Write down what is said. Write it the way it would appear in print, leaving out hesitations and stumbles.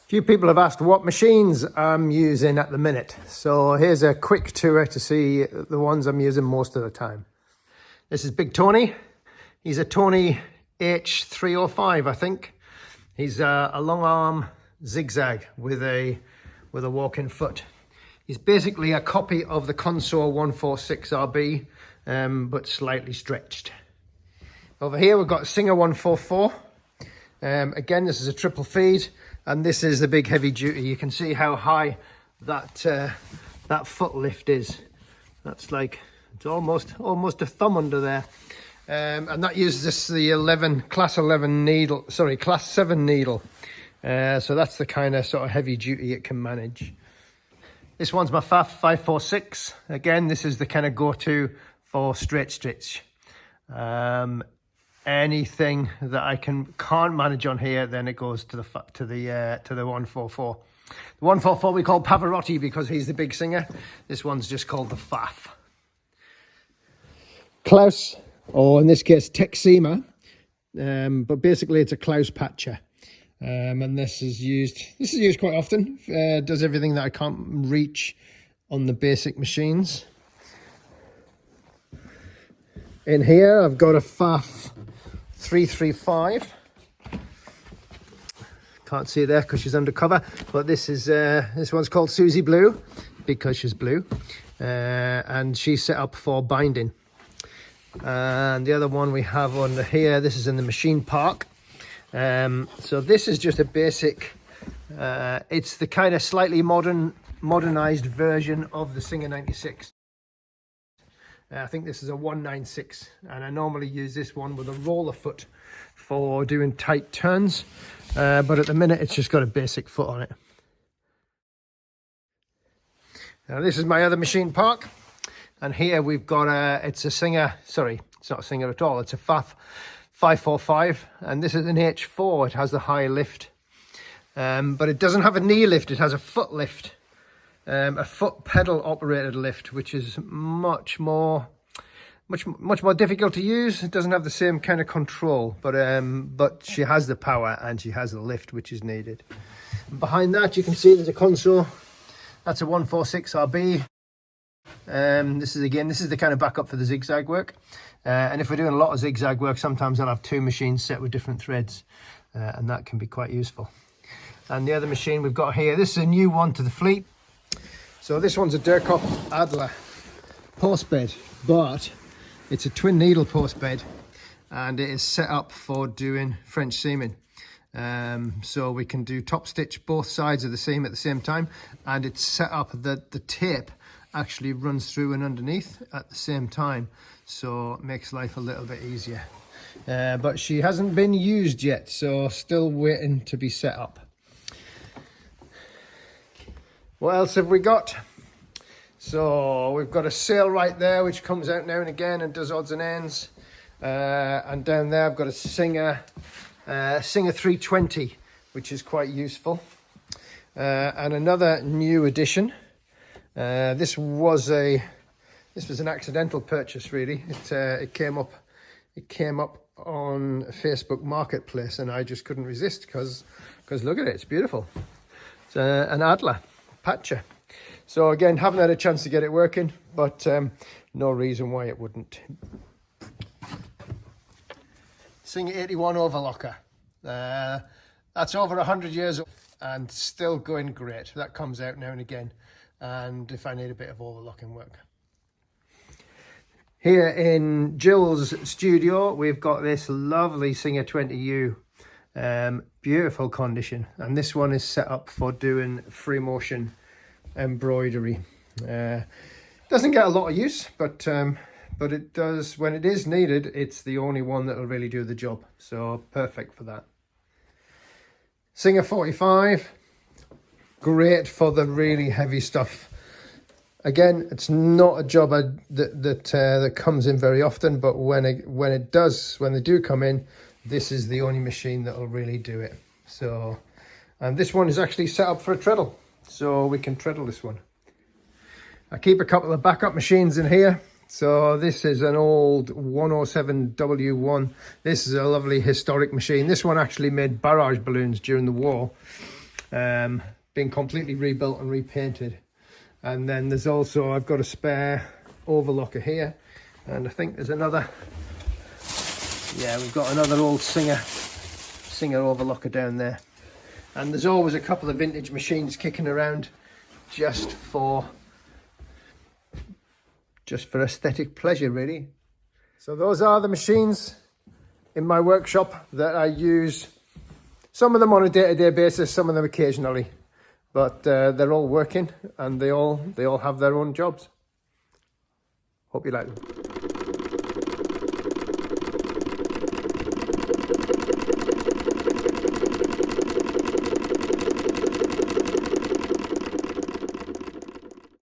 Few people have asked what machines I'm using at the minute. So here's a quick tour to see the ones I'm using most of the time. This is Big Tony. He's a Tony H305, I think. He's a long arm zigzag with a walk-in foot. He's basically a copy of the Consew 146RB, but slightly stretched. Over here we've got Singer 144. Again, this is a triple feed, and this is the big heavy duty. You can see how high that foot lift is. That's like, it's almost a thumb under there. And that uses the class 7 needle. So that's the kind of sort of heavy duty it can manage. This one's my Pfaff 546. Again, this is the kind of go-to for straight stitch. Anything that I can't manage on here, then it goes to the 144. The 144 we call Pavarotti because he's the big singer. This one's just called the Pfaff. Klaus, or in this case Texima, but basically it's a Klaus Patcher. And this is used quite often. Does everything that I can't reach on the basic machines. In here I've got a Pfaff 335. Can't see it there because she's undercover, but this one's called Susie Blue because she's blue, and she's set up for binding. And the other one we have on here, this is in the machine park. So this is just a basic, it's the kind of slightly modernized version of the Singer 96. I think this is a 196, and I normally use this one with a roller foot for doing tight turns, but at the minute it's just got a basic foot on it. Now this is my other machine park, and here we've got it's a Singer, sorry, it's not a Singer at all, it's a Pfaff 545, and this is an H4. It has the high lift, but it doesn't have a knee lift, it has a foot lift. A foot pedal operated lift, which is much more difficult to use. It doesn't have the same kind of control, but she has the power and she has the lift which is needed. And behind that you can see there's a Consew. That's a 146RB. This is the kind of backup for the zigzag work. And if we're doing a lot of zigzag work, sometimes I'll have two machines set with different threads, and that can be quite useful. And the other machine we've got here, this is a new one to the fleet. So this one's a Dürrkopf Adler post bed, but it's a twin needle post bed, and it is set up for doing French seaming. So we can do top stitch both sides of the seam at the same time, and it's set up that the tape actually runs through and underneath at the same time, so it makes life a little bit easier. But she hasn't been used yet, so still waiting to be set up. What else have we got? So we've got a Sailrite there, which comes out now and again and does odds and ends. And down there I've got a Singer 320, which is quite useful. And another new addition. This was an accidental purchase, really. It came up on Facebook Marketplace, and I just couldn't resist because look at it, it's beautiful. It's an Adler Patcher. So again, haven't had a chance to get it working, but no reason why it wouldn't. Singer 81 overlocker. That's over 100 years old and still going great. That comes out now and again, and if I need a bit of overlocking work. Here in Jill's studio, we've got this lovely Singer 20U. Beautiful condition, and this one is set up for doing free motion embroidery. Doesn't get a lot of use, but it does when it is needed. It's the only one that will really do the job, so perfect for that. Singer 45, great for the really heavy stuff. Again, it's not a job that comes in very often, but when they do come in, this is the only machine that will really do it. So, and this one is actually set up for a treadle, so we can treadle this one. I keep a couple of backup machines in here. So this is an old 107W1. This is a lovely historic machine. This one actually made barrage balloons during the war. been completely rebuilt and repainted. And then there's also, I've got a spare overlocker here, and I think there's another, yeah, we've got another old Singer overlocker down there. And there's always a couple of vintage machines kicking around just for aesthetic pleasure, really. So those are the machines in my workshop that I use, some of them on a day-to-day basis, some of them occasionally, but they're all working and they all have their own jobs. Hope you like them.